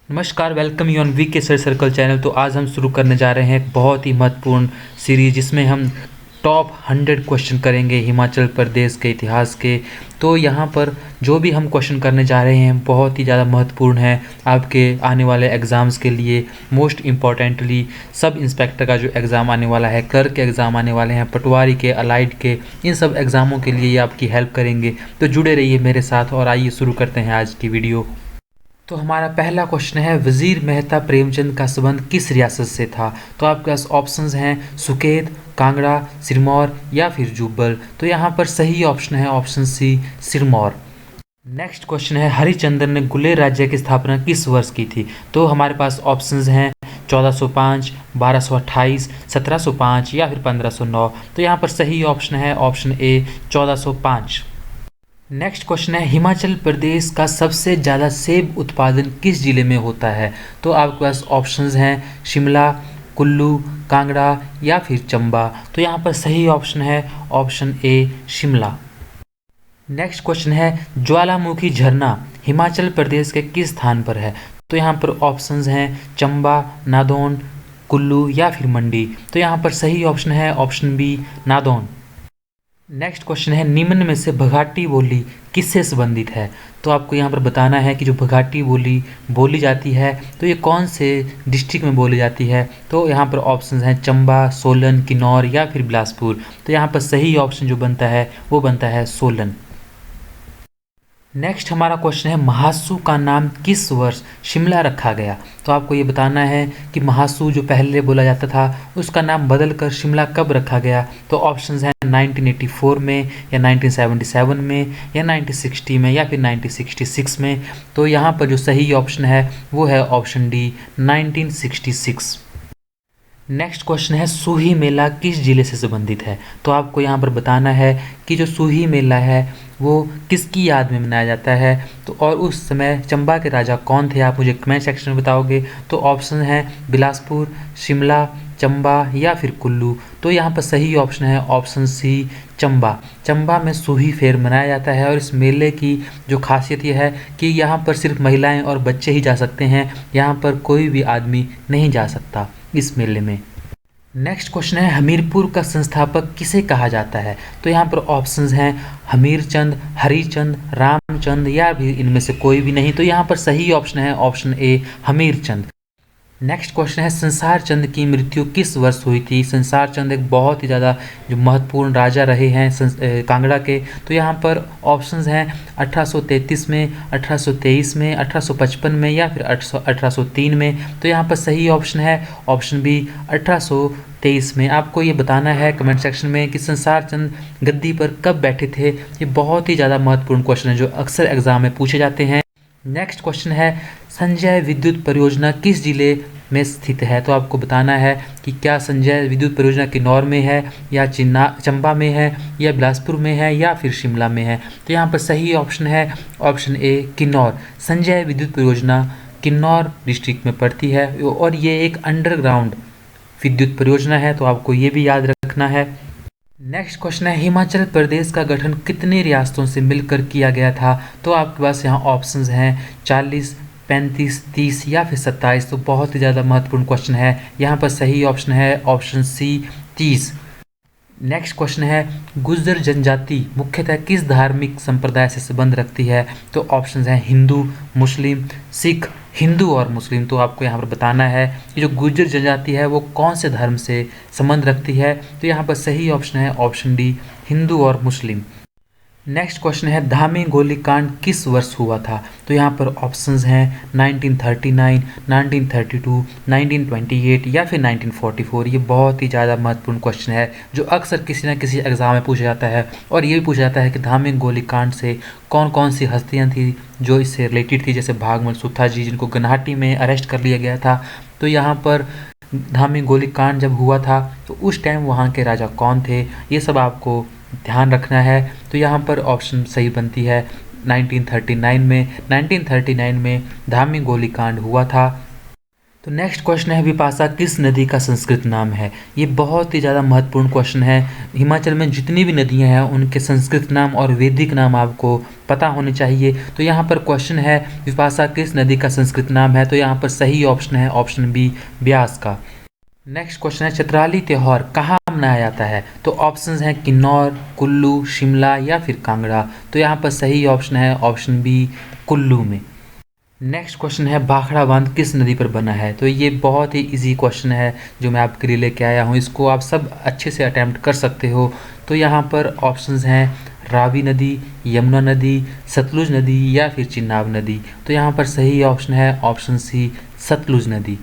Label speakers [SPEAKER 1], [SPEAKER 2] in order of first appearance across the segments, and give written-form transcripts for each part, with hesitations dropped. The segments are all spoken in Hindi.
[SPEAKER 1] नमस्कार, वेलकम यू ऑन वी के स्टडी सर्कल चैनल। तो आज हम शुरू करने जा रहे हैं एक बहुत ही महत्वपूर्ण सीरीज जिसमें हम टॉप 100 क्वेश्चन करेंगे हिमाचल प्रदेश के इतिहास के। तो यहाँ पर जो भी हम क्वेश्चन करने जा रहे हैं बहुत ही ज़्यादा महत्वपूर्ण है आपके आने वाले एग्ज़ाम्स के लिए। मोस्ट इम्पॉर्टेंटली सब इंस्पेक्टर का जो एग्ज़ाम आने वाला है, क्लर्क के एग्ज़ाम आने वाले हैं, पटवारी के, अलाइड के, इन सब एग्ज़ामों के लिए ये आपकी हेल्प करेंगे। तो जुड़े रहिए मेरे साथ और आइए शुरू करते हैं आज की वीडियो। तो हमारा पहला क्वेश्चन है, वजीर मेहता प्रेमचंद का संबंध किस रियासत से था? तो आपके पास ऑप्शंस हैं सुकेत, कांगड़ा, सिरमौर या फिर जुब्बल। तो यहाँ पर सही ऑप्शन है option C, Sirmaur. Next question है, हरिश्चंद्र ने गुलेर राज्य की स्थापना किस वर्ष की थी? तो हमारे पास ऑप्शंस हैं 1405, 1228, 1705 या फिर 1509। तो यहाँ पर सही ऑप्शन है ऑप्शन ए, 1405। नेक्स्ट क्वेश्चन है, हिमाचल प्रदेश का सबसे ज़्यादा सेब उत्पादन किस जिले में होता है? तो आपके पास ऑप्शंस हैं शिमला, कुल्लू, कांगड़ा या फिर चंबा। तो यहाँ पर सही ऑप्शन है option A, Shimla. Next question है, ज्वालामुखी झरना हिमाचल प्रदेश के किस स्थान पर है? तो यहाँ पर ऑप्शंस हैं चंबा, नादौन, कुल्लू या फिर मंडी। तो यहाँ पर सही ऑप्शन है option B, Nadaun. Next question है, निम्न में से बघाटी बोली किससे संबंधित है? तो आपको यहाँ पर बताना है कि जो बघाटी बोली बोली जाती है तो ये कौन से डिस्ट्रिक्ट में बोली जाती है। तो यहाँ पर ऑप्शंस हैं चंबा, सोलन, किन्नौर या फिर बिलासपुर। तो यहाँ पर सही ऑप्शन जो बनता है वो बनता है सोलन। नेक्स्ट हमारा क्वेश्चन है, महासू का नाम किस वर्ष शिमला रखा गया? तो आपको ये बताना है कि महासू जो पहले बोला जाता था उसका नाम बदलकर शिमला कब रखा गया। तो ऑप्शंस हैं 1984 में या 1977 में या 1960 में या फिर 1966 में। तो यहाँ पर जो सही ऑप्शन है वो है ऑप्शन डी, 1966। नेक्स्ट क्वेश्चन है, सूही मेला किस जिले से संबंधित है? तो आपको यहाँ पर बताना है कि जो सूही मेला है वो किसकी याद में मनाया जाता है। तो और उस समय चंबा के राजा कौन थे, आप मुझे कमेंट सेक्शन में बताओगे। तो ऑप्शन है बिलासपुर, शिमला, चंबा या फिर कुल्लू। तो यहाँ पर सही ऑप्शन है ऑप्शन सी, चंबा। चंबा में सूही फेर मनाया जाता है और इस मेले की जो खासियत यह है कि यहाँ पर सिर्फ महिलाएं और बच्चे ही जा सकते हैं, यहाँ पर कोई भी आदमी नहीं जा सकता इस मेले में। नेक्स्ट क्वेश्चन है, हमीरपुर का संस्थापक किसे कहा जाता है? तो यहाँ पर ऑप्शंस हैं हमीरचंद, हरिचंद, रामचंद या भी इनमें से कोई भी नहीं। तो यहाँ पर सही ऑप्शन है ऑप्शन ए, हमीरचंद। नेक्स्ट क्वेश्चन है, संसार चंद की मृत्यु किस वर्ष हुई थी? संसार चंद एक बहुत ही ज़्यादा जो महत्वपूर्ण राजा रहे हैं कांगड़ा के। तो यहाँ पर ऑप्शंस हैं 1833 में, 1823 में, 1855 में या फिर 1803 में। तो यहाँ पर सही ऑप्शन है ऑप्शन बी, 1823 में। आपको ये बताना है कमेंट सेक्शन में कि संसार चंद गद्दी पर कब बैठे थे। ये बहुत ही ज़्यादा महत्वपूर्ण क्वेश्चन है जो अक्सर एग्जाम में पूछे जाते हैं। नेक्स्ट क्वेश्चन है, संजय विद्युत परियोजना किस जिले में स्थित है? तो आपको बताना है कि क्या संजय विद्युत परियोजना किन्नौर में है या चंबा में है या बिलासपुर में है या फिर शिमला में है। तो यहाँ पर सही ऑप्शन है ऑप्शन ए, किन्नौर। संजय विद्युत परियोजना किन्नौर डिस्ट्रिक्ट में पड़ती है और ये एक अंडरग्राउंड विद्युत परियोजना है, तो आपको ये भी याद रखना है। नेक्स्ट क्वेश्चन है, हिमाचल प्रदेश का गठन कितनी रियासतों से मिलकर किया गया था? तो आपके पास यहाँ ऑप्शंस हैं 40, 35, 30 या फिर 27। तो बहुत ही ज़्यादा महत्वपूर्ण क्वेश्चन है, यहाँ पर सही ऑप्शन है ऑप्शन सी, 30। नेक्स्ट क्वेश्चन है, गुर्जर जनजाति मुख्यतः किस धार्मिक संप्रदाय से संबंध रखती है? तो ऑप्शंस हैं हिंदू, मुस्लिम, सिख, हिंदू और मुस्लिम। तो आपको यहाँ पर बताना है कि जो गुर्जर जनजाति है वो कौन से धर्म से संबंध रखती है। तो यहाँ पर सही ऑप्शन है ऑप्शन डी, हिंदू और मुस्लिम। नेक्स्ट क्वेश्चन है, धामी गोलीकांड किस वर्ष हुआ था? तो यहाँ पर ऑप्शंस हैं 1939, 1932, 1928 या फिर 1944। ये बहुत ही ज़्यादा महत्वपूर्ण क्वेश्चन है जो अक्सर किसी न किसी एग्ज़ाम में पूछा जाता है। और ये भी पूछा जाता है कि धामी गोलीकांड से कौन कौन सी हस्तियाँ थी जो इससे रिलेटेड थी, जैसे भागमल सुत्था जी जिनको गुवाहाटी में अरेस्ट कर लिया गया था। तो यहाँ पर धामी गोलीकांड जब हुआ था तो उस टाइम वहाँ के राजा कौन थे, ये सब आपको ध्यान रखना है। तो यहाँ पर ऑप्शन सही बनती है 1939 में। 1939 में धामी गोलीकांड हुआ था। तो नेक्स्ट क्वेश्चन है, विपाशा किस नदी का संस्कृत नाम है? ये बहुत ही ज़्यादा महत्वपूर्ण क्वेश्चन है। हिमाचल में जितनी भी नदियां हैं उनके संस्कृत नाम और वैदिक नाम आपको पता होने चाहिए। तो यहाँ पर क्वेश्चन है, विपाशा किस नदी का संस्कृत नाम है? तो यहाँ पर सही ऑप्शन है ऑप्शन बी, ब्यास का। नेक्स्ट क्वेश्चन है, चित्राली त्यौहार कहाँ मनाया जाता है? तो ऑप्शंस हैं किन्नौर, कुल्लू, शिमला या फिर कांगड़ा। तो यहाँ पर सही ऑप्शन है ऑप्शन बी, कुल्लू में। नेक्स्ट क्वेश्चन है, भाखड़ा बांध किस नदी पर बना है? तो ये बहुत ही इजी क्वेश्चन है जो मैं आपके लिए लेके आया हूँ, इसको आप सब अच्छे से अटैम्प्ट कर सकते हो। तो यहाँ पर ऑप्शंस हैं रावी नदी, यमुना नदी, सतलुज नदी या फिर चिनाब नदी। तो यहाँ पर सही ऑप्शन है ऑप्शन सी, सतलुज नदी।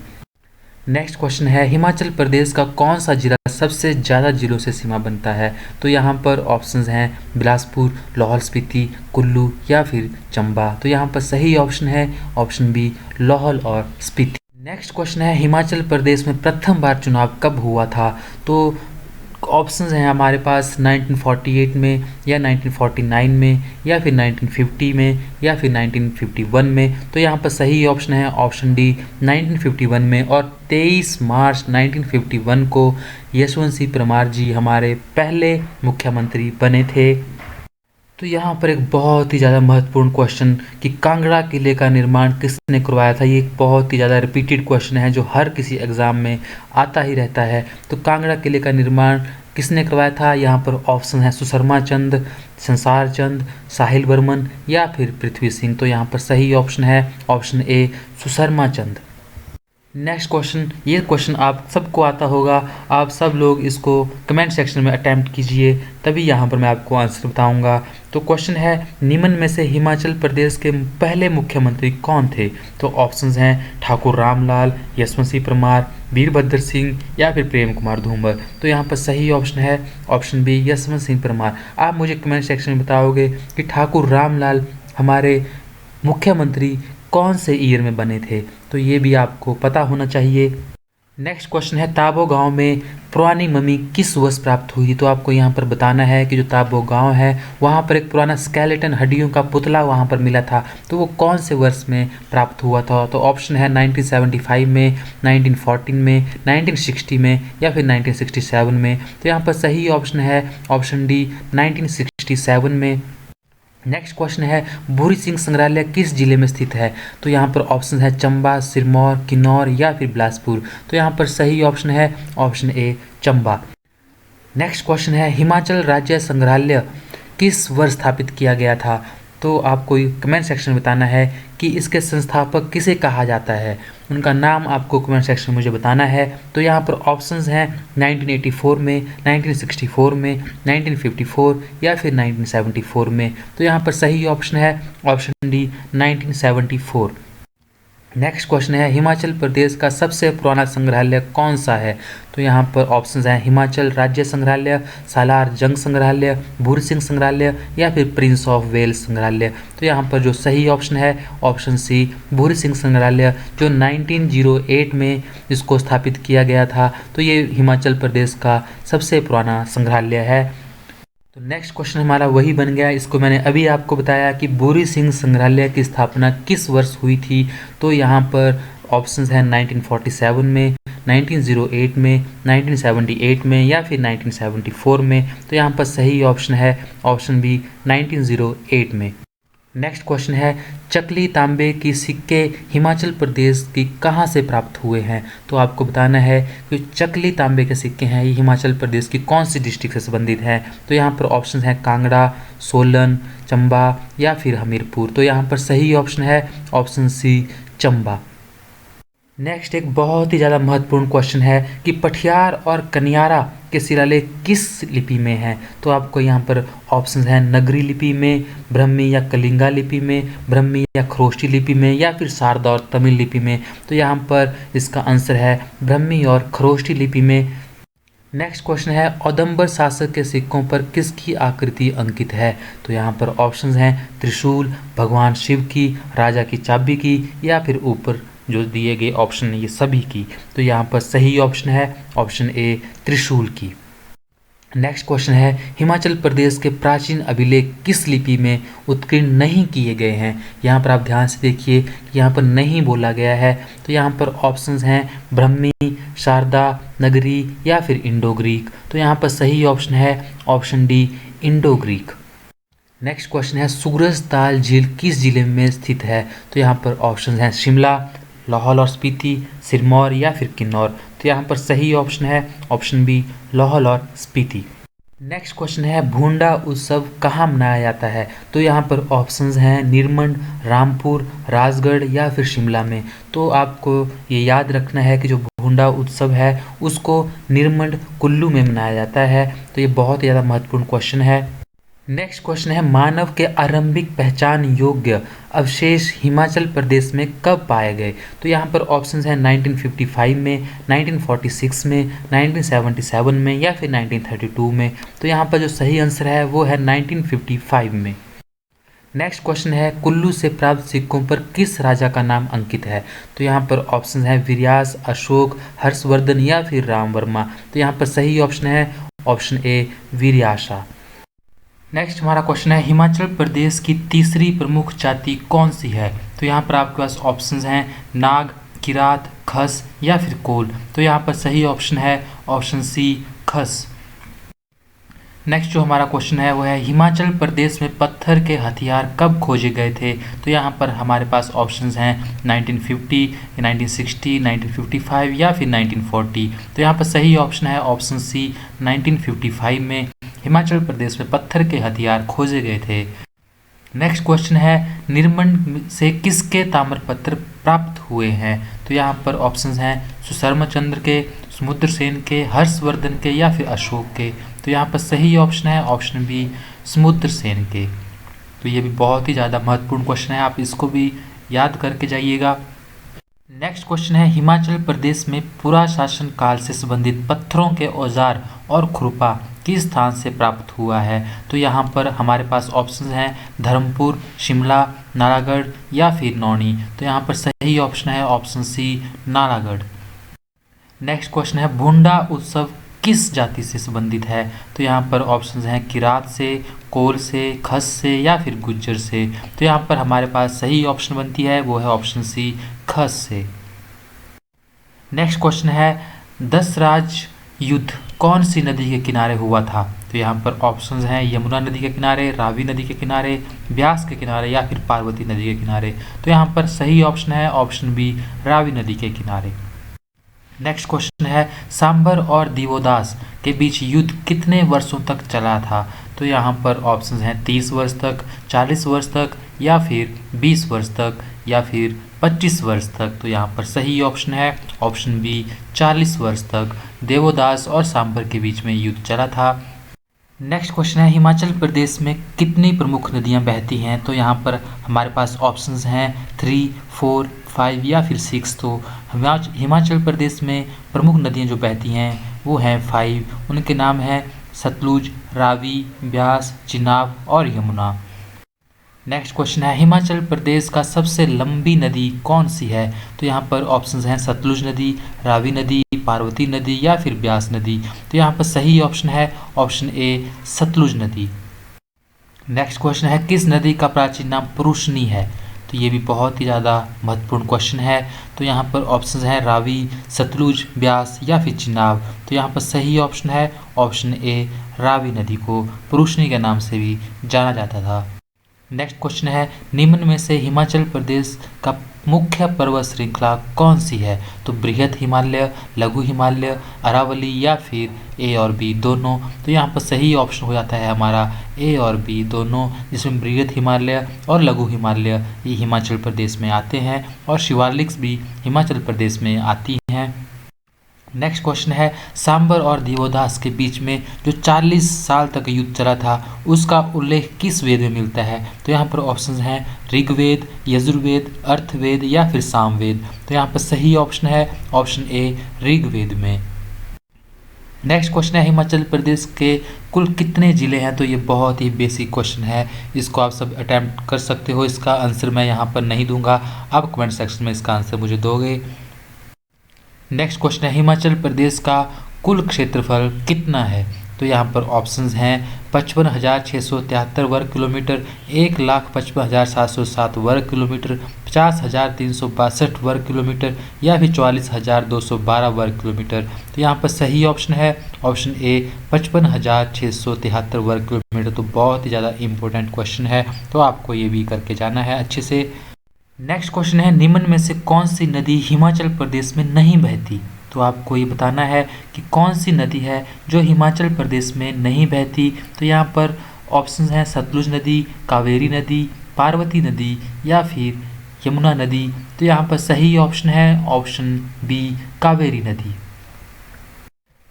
[SPEAKER 1] नेक्स्ट क्वेश्चन है, हिमाचल प्रदेश का कौन सा जिला सबसे ज़्यादा जिलों से सीमा बनता है? तो यहाँ पर ऑप्शंस हैं बिलासपुर, लाहौल स्पीति, कुल्लू या फिर चंबा। तो यहाँ पर सही ऑप्शन है ऑप्शन बी, लाहौल और स्पीति। नेक्स्ट क्वेश्चन है, हिमाचल प्रदेश में प्रथम बार चुनाव कब हुआ था? तो ऑप्शंस हैं हमारे पास 1948 में या 1949 में या फिर 1950 में या फिर 1951 में। तो यहाँ पर सही ऑप्शन है ऑप्शन डी, 1951 में। और 23 मार्च 1951 को यशवंत सिंह परमार जी हमारे पहले मुख्यमंत्री बने थे। तो यहाँ पर एक बहुत ही ज़्यादा महत्वपूर्ण क्वेश्चन कि कांगड़ा किले का निर्माण किसने करवाया था? ये एक बहुत ही ज़्यादा रिपीटेड क्वेश्चन है जो हर किसी एग्ज़ाम में आता ही रहता है। तो कांगड़ा किले का निर्माण किसने करवाया था? यहाँ पर ऑप्शन है सुशर्मा चंद, संसार चंद, साहिल बर्मन या फिर पृथ्वी सिंह। तो यहाँ पर सही ऑप्शन है option A, Susharma Chand. Next question, ये क्वेश्चन आप सबको आता होगा, आप सब लोग इसको कमेंट सेक्शन में अटैम्प्ट कीजिए, तभी यहाँ पर मैं आपको आंसर बताऊंगा। तो क्वेश्चन है, निम्न में से हिमाचल प्रदेश के पहले मुख्यमंत्री कौन थे? तो ऑप्शंस हैं ठाकुर रामलाल, यशवंत सिंह परमार, वीरभद्र सिंह या फिर प्रेम कुमार धूमल। तो यहाँ पर सही ऑप्शन है ऑप्शन बी, यशवंत सिंह परमार। आप मुझे कमेंट सेक्शन में बताओगे कि ठाकुर रामलाल हमारे मुख्यमंत्री कौन से ईयर में बने थे? तो ये भी आपको पता होना चाहिए। नेक्स्ट क्वेश्चन है, ताबो गांव में पुरानी मम्मी किस वर्ष प्राप्त हुई? तो आपको यहाँ पर बताना है कि जो ताबो गांव है वहाँ पर एक पुराना स्केलेटन, हड्डियों का पुतला वहाँ पर मिला था, तो वो कौन से वर्ष में प्राप्त हुआ था? तो ऑप्शन है 1975 में, 1914 में, 1960 में या फिर 1967 में। तो यहाँ पर सही ऑप्शन है ऑप्शन डी, 1967 में। नेक्स्ट क्वेश्चन है, भूरी सिंह संग्रहालय किस जिले में स्थित है? तो यहाँ पर ऑप्शन है चंबा, सिरमौर, किन्नौर या फिर बिलासपुर। तो यहाँ पर सही ऑप्शन है option A, Chamba. Next question है, हिमाचल राज्य संग्रहालय किस वर्ष स्थापित किया गया था? तो आपको कमेंट सेक्शन में बताना है कि इसके संस्थापक किसे कहा जाता है, उनका नाम आपको कमेंट सेक्शन में मुझे बताना है। तो यहाँ पर ऑप्शंस हैं 1984 में, 1964 में, 1954 या फिर 1974 में। तो यहाँ पर सही ऑप्शन है ऑप्शन डी, 1974। नेक्स्ट क्वेश्चन है, हिमाचल प्रदेश का सबसे पुराना संग्रहालय कौन सा है? तो यहाँ पर ऑप्शंस हैं हिमाचल राज्य संग्रहालय, सालार जंग संग्रहालय, भूरी सिंह संग्रहालय या फिर प्रिंस ऑफ वेल्स संग्रहालय। तो यहाँ पर जो सही ऑप्शन है ऑप्शन सी, भूरी सिंह संग्रहालय, जो 1908 में इसको स्थापित किया गया था। तो ये हिमाचल प्रदेश का सबसे पुराना संग्रहालय है। तो नेक्स्ट क्वेश्चन हमारा वही बन गया, इसको मैंने अभी आपको बताया कि भूरी सिंह संग्रहालय की स्थापना किस वर्ष हुई थी। तो यहाँ पर ऑप्शंस हैं 1947 में, 1908 में, 1978 में या फिर 1974 में। तो यहाँ पर सही ऑप्शन है ऑप्शन बी, 1908 में। नेक्स्ट क्वेश्चन है, चकली तांबे की सिक्के हिमाचल प्रदेश की कहाँ से प्राप्त हुए हैं? तो आपको बताना है कि चकली तांबे के सिक्के हैं ये हिमाचल प्रदेश की कौन सी डिस्ट्रिक्ट से संबंधित हैं? तो यहाँ पर ऑप्शन है कांगड़ा, सोलन, चंबा या फिर हमीरपुर। तो यहाँ पर सही ऑप्शन है ऑप्शन सी, चंबा। नेक्स्ट एक बहुत ही ज़्यादा महत्वपूर्ण क्वेश्चन है कि पठियार और कनियारा के शिलालेख किस लिपि में हैं? तो आपको यहाँ पर ऑप्शंस हैं नगरी लिपि में, ब्रह्मी या कलिंगा लिपि में, ब्रह्मी या खरोष्टी लिपि में या फिर शारदा और तमिल लिपि में। तो यहाँ पर इसका आंसर है ब्रह्मी और खरोष्टी लिपि में। नेक्स्ट क्वेश्चन है, औदंबर शासक के सिक्कों पर किसकी आकृति अंकित है? तो यहाँ पर ऑप्शंस हैं त्रिशूल, भगवान शिव की, राजा की चाबी की या फिर ऊपर जो दिए गए ऑप्शन है ये सभी की। तो यहाँ पर सही ऑप्शन है ऑप्शन ए, त्रिशूल की। नेक्स्ट क्वेश्चन है, हिमाचल प्रदेश के प्राचीन अभिलेख किस लिपि में उत्कीर्ण नहीं किए गए हैं। यहाँ पर आप ध्यान से देखिए कि यहाँ पर नहीं बोला गया है, तो यहाँ पर ऑप्शंस हैं ब्रह्मी, शारदा, नगरी या फिर इंडो ग्रीक। तो यहाँ पर सही ऑप्शन है option D, Indo Greek. Next question है, सूरज ताल झील किस जिले में स्थित है। तो यहाँ पर ऑप्शन हैं शिमला, लाहौल और स्पीति, सिरमौर या फिर किन्नौर। तो यहाँ पर सही ऑप्शन है ऑप्शन बी, लाहौल और स्पीति। नेक्स्ट क्वेश्चन है, भूंडा उत्सव कहाँ मनाया जाता है। तो यहाँ पर ऑप्शंस हैं निरमंड, रामपुर, राजगढ़ या फिर शिमला में। तो आपको ये याद रखना है कि जो भूंडा उत्सव है उसको निरमंड, कुल्लू में मनाया जाता है। तो ये बहुत ही ज़्यादा महत्वपूर्ण क्वेश्चन है। नेक्स्ट क्वेश्चन है, मानव के आरंभिक पहचान योग्य अवशेष हिमाचल प्रदेश में कब पाए गए। तो यहाँ पर ऑप्शंस हैं 1955 में, 1946 में, 1977 में या फिर 1932 में। तो यहाँ पर जो सही आंसर है वो है 1955 में। नेक्स्ट क्वेश्चन है, कुल्लू से प्राप्त सिक्कों पर किस राजा का नाम अंकित है। तो यहाँ पर ऑप्शन है विर्यास, अशोक, हर्षवर्धन या फिर राम वर्मा। तो यहाँ पर सही ऑप्शन है ऑप्शन ए, विर्यासा। नेक्स्ट हमारा क्वेश्चन है, हिमाचल प्रदेश की तीसरी प्रमुख जाति कौन सी है। तो यहाँ पर आपके पास ऑप्शंस हैं नाग, किरात, खस या फिर कोल। तो यहाँ पर सही ऑप्शन है ऑप्शन सी, खस। नेक्स्ट जो हमारा क्वेश्चन है वो है, हिमाचल प्रदेश में पत्थर के हथियार कब खोजे गए थे। तो यहाँ पर हमारे पास ऑप्शंस हैं 1950, 1960, 1955 या फिर 1940। तो यहाँ पर सही ऑप्शन है ऑप्शन सी, 1955 में हिमाचल प्रदेश में पत्थर के हथियार खोजे गए थे। नेक्स्ट क्वेश्चन है, निरमंड से किसके ताम्रपत्र प्राप्त हुए हैं। तो यहाँ पर ऑप्शंस हैं सुशर्मा चंद्र के, समुद्र सेन के, हर्षवर्धन के या फिर अशोक के। तो यहाँ पर सही ऑप्शन है ऑप्शन बी, समुद्र सेन के। तो ये भी बहुत ही ज़्यादा महत्वपूर्ण क्वेश्चन है, आप इसको भी याद करके जाइएगा। नेक्स्ट क्वेश्चन है, हिमाचल प्रदेश में पुराशासन काल से संबंधित पत्थरों के औजार और खुरपा किस स्थान से प्राप्त हुआ है। तो यहाँ पर हमारे पास ऑप्शन हैं धर्मपुर, शिमला, नालागढ़ या फिर नौनी। तो यहाँ पर सही ऑप्शन है option C, Nalagarh. Next question है, भूंडा उत्सव किस जाति से संबंधित है। तो यहाँ पर ऑप्शंस हैं किरात से, कोल से, खस से या फिर गुज्जर से। तो यहाँ पर हमारे पास सही ऑप्शन बनती है वो है ऑप्शन सी, खस से। नेक्स्ट क्वेश्चन है, दसराज युद्ध कौन सी नदी के किनारे हुआ था। तो यहाँ पर ऑप्शंस हैं यमुना नदी के किनारे, रावी नदी के किनारे, ब्यास के किनारे या फिर पार्वती नदी के किनारे। तो यहाँ पर सही ऑप्शन है ऑप्शन बी, रावी नदी के किनारे। नेक्स्ट क्वेश्चन है, सांबर और दिवोदास के बीच युद्ध कितने वर्षों तक चला था। तो यहाँ पर ऑप्शंस हैं 30 वर्ष तक, 40 वर्ष तक या फिर 20 वर्ष तक या फिर 25 वर्ष तक। तो यहाँ पर सही ऑप्शन है ऑप्शन बी, 40 वर्ष तक देवोदास और सांबर के बीच में युद्ध चला था। नेक्स्ट क्वेश्चन है, हिमाचल प्रदेश में कितनी प्रमुख नदियाँ बहती हैं। तो यहाँ पर हमारे पास ऑप्शंस हैं 3, 4, 5 या फिर 6। तो हिमाचल प्रदेश में प्रमुख नदियाँ जो बहती हैं वो हैं 5। उनके नाम हैं सतलुज, रावी, ब्यास, चिनाब और यमुना। नेक्स्ट क्वेश्चन है, हिमाचल प्रदेश का सबसे लंबी नदी कौन सी है। तो यहाँ पर ऑप्शंस हैं सतलुज नदी, रावी नदी, पार्वती नदी या फिर ब्यास नदी। तो यहाँ पर सही ऑप्शन है ऑप्शन ए, सतलुज नदी। नेक्स्ट क्वेश्चन है, किस नदी का प्राचीन नाम पुरुषनी है। तो ये भी बहुत ही ज़्यादा महत्वपूर्ण क्वेश्चन है। तो यहाँ पर ऑप्शंस हैं रावी, सतलुज, ब्यास या फिर चिनाब। तो यहाँ पर सही ऑप्शन है ऑप्शन ए, रावी नदी को पुरुषनी के नाम से भी जाना जाता था। नेक्स्ट क्वेश्चन है, निम्न में से हिमाचल प्रदेश का मुख्य पर्वत श्रृंखला कौन सी है। तो बृहद हिमालय, लघु हिमालय, अरावली या फिर ए और बी दोनों। तो यहाँ पर सही ऑप्शन हो जाता है हमारा ए और बी दोनों, जिसमें बृहद हिमालय और लघु हिमालय ये हिमाचल प्रदेश में आते हैं और शिवालिक्स भी हिमाचल प्रदेश में आती हैं। नेक्स्ट क्वेश्चन है, सांबर और दिवोदास के बीच में जो 40 साल तक युद्ध चला था उसका उल्लेख किस वेद में मिलता है। तो यहाँ पर ऑप्शंस हैं ऋग्वेद, यजुर्वेद, अर्थवेद या फिर सामवेद। तो यहाँ पर सही ऑप्शन है ऑप्शन ए, ऋग्वेद में। नेक्स्ट क्वेश्चन है, हिमाचल प्रदेश के कुल कितने ज़िले हैं। तो ये बहुत ही बेसिक क्वेश्चन है, इसको आप सब अटैम्प्ट कर सकते हो। इसका आंसर मैं यहाँ पर नहीं दूंगा, आप कमेंट सेक्शन में इसका आंसर मुझे दोगे। नेक्स्ट क्वेश्चन है, हिमाचल प्रदेश का कुल क्षेत्रफल कितना है। तो यहाँ पर ऑप्शंस हैं 55,673 वर्ग किलोमीटर, 1,55,707 वर्ग किलोमीटर, 50,362 वर्ग किलोमीटर या फिर 44,212 वर्ग किलोमीटर। तो यहाँ पर सही ऑप्शन है ऑप्शन ए 55,673 वर्ग किलोमीटर। तो बहुत ही ज़्यादा इंपॉर्टेंट क्वेश्चन है, तो आपको ये भी करके जाना है अच्छे से। नेक्स्ट क्वेश्चन है निम्न में से कौन सी नदी हिमाचल प्रदेश में नहीं बहती। तो आपको ये बताना है कि कौन सी नदी है जो हिमाचल प्रदेश में नहीं बहती। तो यहाँ पर ऑप्शंस हैं सतलुज नदी, कावेरी नदी, पार्वती नदी या फिर यमुना नदी। तो यहाँ पर सही ऑप्शन है ऑप्शन बी कावेरी नदी।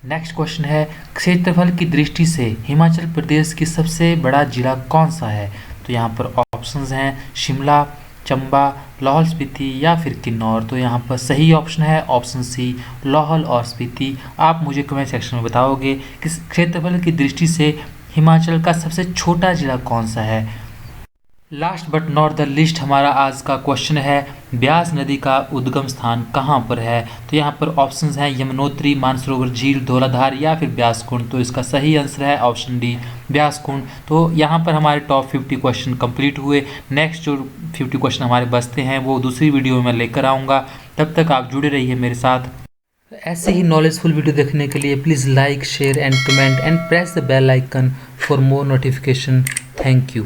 [SPEAKER 1] नेक्स्ट क्वेश्चन है क्षेत्रफल की दृष्टि से हिमाचल प्रदेश की सबसे बड़ा जिला कौन सा है। तो यहाँ पर ऑप्शंस हैं शिमला, चंबा, लाहौल स्पीति या फिर किन्नौर। तो यहाँ पर सही ऑप्शन है ऑप्शन सी लाहौल और स्पीति। आप मुझे कमेंट सेक्शन में बताओगे कि क्षेत्रफल की दृष्टि से हिमाचल का सबसे छोटा जिला कौन सा है। Last but not the list हमारा आज का क्वेश्चन है ब्यास नदी का उद्गम स्थान कहाँ पर है। तो यहाँ पर ऑप्शंस हैं यमुनोत्री, मानसरोवर झील, धौलाधार या फिर ब्यास कुंड। तो इसका सही आंसर है ऑप्शन डी ब्यास कुंड। तो यहाँ पर हमारे टॉप 50 क्वेश्चन कंप्लीट हुए। नेक्स्ट जो 50 क्वेश्चन हमारे बचते हैं वो दूसरी वीडियो में लेकर आऊँगा। तब तक आप जुड़े रहिए मेरे साथ। ऐसे ही नॉलेजफुल वीडियो देखने के लिए please like, share and comment and press the bell icon for more notification. Thank you.